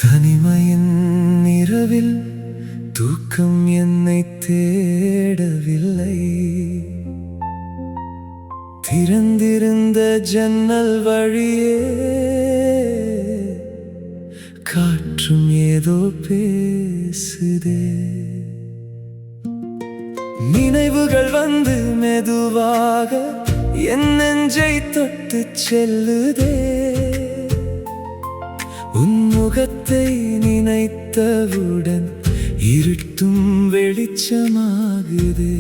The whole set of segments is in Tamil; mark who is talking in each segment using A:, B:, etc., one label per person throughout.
A: தனிமையின் இரவில் தூக்கம் என்னை தேடவில்லை. திறந்திருந்த ஜன்னல் வழியே காற்றும் ஏதோ பேசுதே. நினைவுகள் வந்து மெதுவாக என் நெஞ்சை தொட்டு செல்லுதே. உன் முகத்தை நினைத்தவுடன் இருட்டும் வெளிச்சமாகுதே.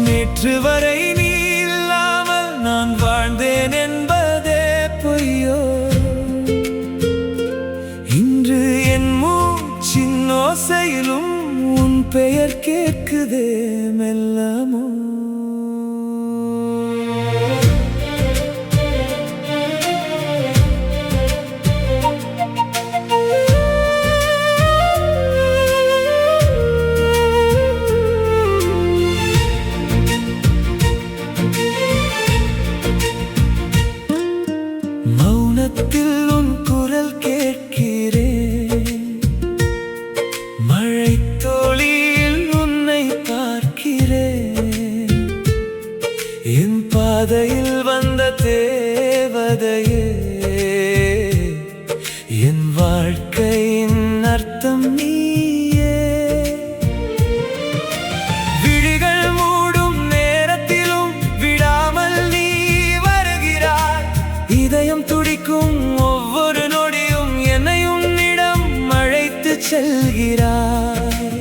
A: நேற்று வரை நீ இல்லாமல் நான் வாழ்ந்தேன் என்பதே பொய்யோ. இன்று என் மூச்சின் ஓசையிலும் உன் பெயர் கேட்குதே மெல்லமோ. மௌனத்தில் உன் குரல் கேட்கிறேன், மழை தோளில் உன்னை பார்க்கிறேன். என் பாதையில் வந்த தேவதையே, என் வாழ்க்கையின் அர்த்தம் நீயே. விழிகள் மூடும் நேரத்திலும் விடாமல் நீ வருகிறாய். இதயம் துடிக்கும் ஒவ்வொரு நொடியும் என்னையும் உன்னிடம் அழைத்து செல்கிறாய்.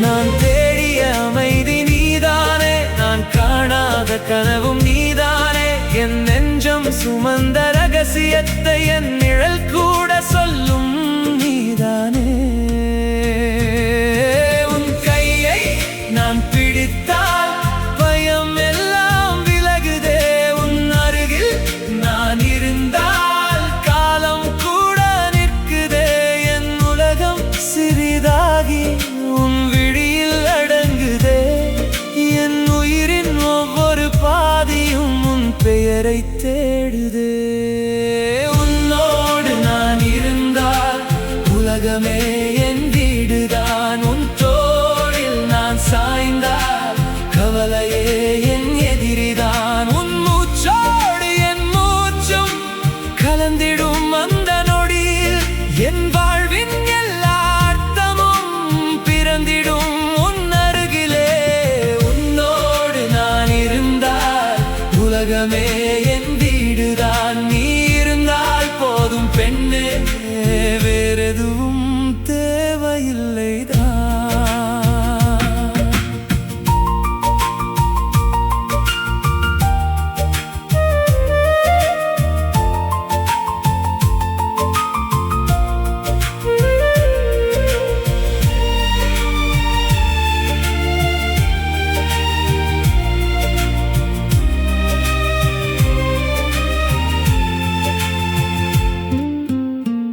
A: நான் தேடிய அமைதி நீதானே, நான் காணாத கனவும் நீதானே. என் நெஞ்சம் சுமந்த ரகசியத்தை என் நிழல் கூட சொல்லும் நீதானே. உன் கையை நான் பிடித்தால் பயம் எல்லாம் விலகுதே. உன் அருகில் நான் இருந்தால் காலம் கூட நிற்குதே. என் உலகம் சிறிதாகி உன் விழியில் அடங்குதே. என் உயிரின் ஒவ்வொரு பாதியும் உன் பெயரை தேடுதே. உன்னோடு நான் இருந்தால் உலகமே என் வீடுதான். உன் தோளில் நான் சாய்ந்தால் கவலையே என் எதிரிதான். உன் மூச்சோடு என் மூச்சும் கலந்திடும் அந்த நொடியில் என் வாழ்வின் எல்லா அர்த்தமும் பிறந்திடும் உன் அருகிலே. உன்னோடு நான் இருந்தால் உலகமே என் வீடுதான். நீ இருந்தால் போதும் பெண்ணே, வேறெதுவும் தேவையில்லைதான்.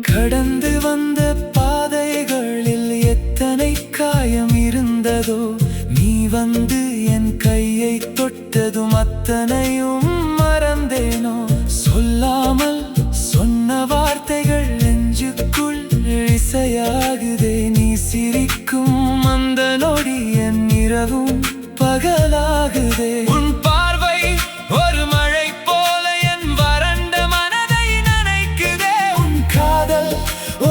A: கடந்து வந்த பாதைகளில் எத்தனை காயம் இருந்ததோ. நீ வந்து என் கையை தொட்டதும் அத்தனையும் மறந்தேனோ. சொல்லாமல் சொன்ன வார்த்தைகள் நெஞ்சுக்குள் இசையாகுதே. நீ சிரிக்கும் அந்த நொடி என் இரவும் பகலாகுதே. உன் பார்வை ஒரு மழை போல என் வறண்ட மனதை நனைக்குதே. உன் காதல்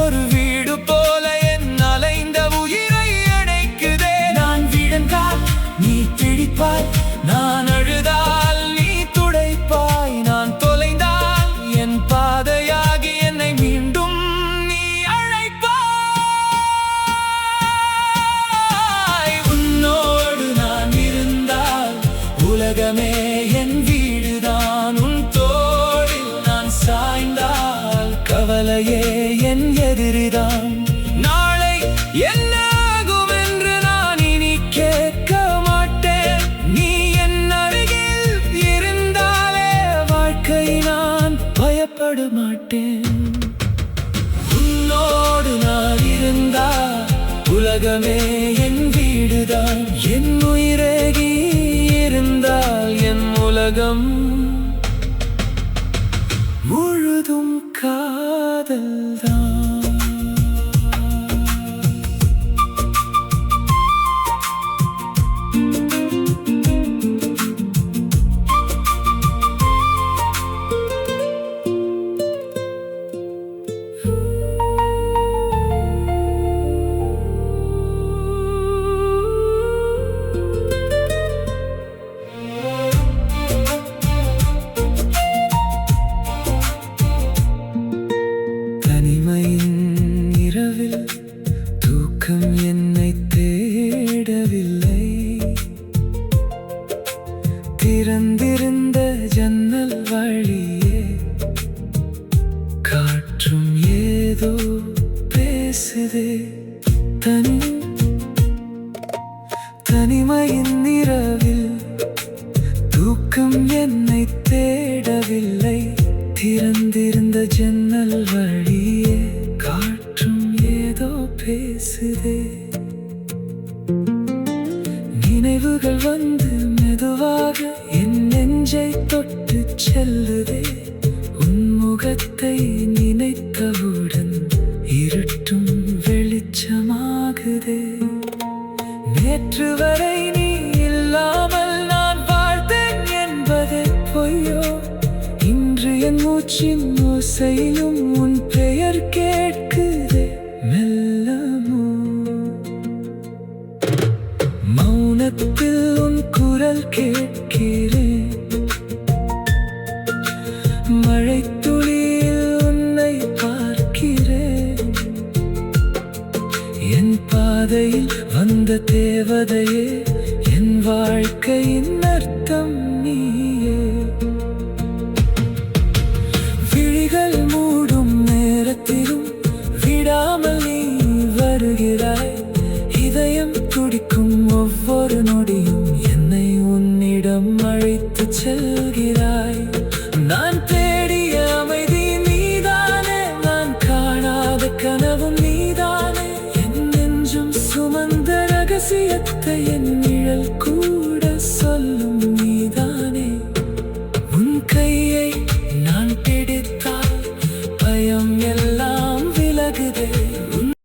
A: ஒரு வீடு போல என் அலைந்த உயிரை அணைக்குதே. நான் விழுந்தால் நீ பிடிப்பாய், நான் அழுதால் நீ துடைப்பாய். நான் தொலைந்தால் என் பாதையாகி என்னை மீண்டும் நீ அழைப்பாய். உன்னோடு நான் இருந்தால் உலகமே என் வீடுதான். உன் தோளில் நான் சாய்ந்தால் கவலையே என் எதிரிதான். நாளை என்னாகும் என்று நான் இனி கேட்க மாட்டேன். நீ என் அருகில் இருந்தாலே வாழ்க்கை நான் பயப்பட மாட்டேன். உன்னோடு நான் இருந்தால் உலகமே என் வீடுதான். என் உயிரேகி இருந்தால் என் உலகம் முழுதும் கா காதல்தான். தனிமையின் இரவில் தூக்கம் என்னை தேடவில்லை. திறந்திருந்த ஜன்னல் வழியே காற்றும் ஏதோ பேசுதே. தனிமையின் இரவில் தூக்கம் என்னை தேடவில்லை. திறந்திருந்த ஜன்னல் வழியே காற்றும் ஏதோ பேசுதே. நினைவுகள் வந்து மெதுவாக என் நெஞ்சை தொட்டு செல்லுதே. உன் முகத்தை நினைத்தவுடன் இருட்டும் வெளிச்சமாகுதே. நேற்று வரை நீ இல்லாமல் நான் வாழ்ந்தேன் என்பதே பொய்யோ? இன்று என் மூச்சின் ஓசையிலும் உன் பெயர் கேட்குதே. மெல்லமோ மௌனத்தில் உன் குரல் கேட்கிறேன். மழைத்துளியில் உன்னை பார்க்கிறேன். என் பாதையில் வந்த தேவதையே, என் வாழ்க்கையின் அர்த்தம் நீயே. விழிகள் மூடும் நேரத்திலும் விடாமல் நீ வருகிறாய். இதயம் துடிக்கும் ஒவ்வொரு நொடியும் என்னை உன்னிடம் அழைத்துச் செல்கிறாய். நான் தேடிய அமைதி நீதானே, நான் காணாத கனவும் நீதானே. என் நெஞ்சும் சுமந்த ரகசியத்தை என் நிழல்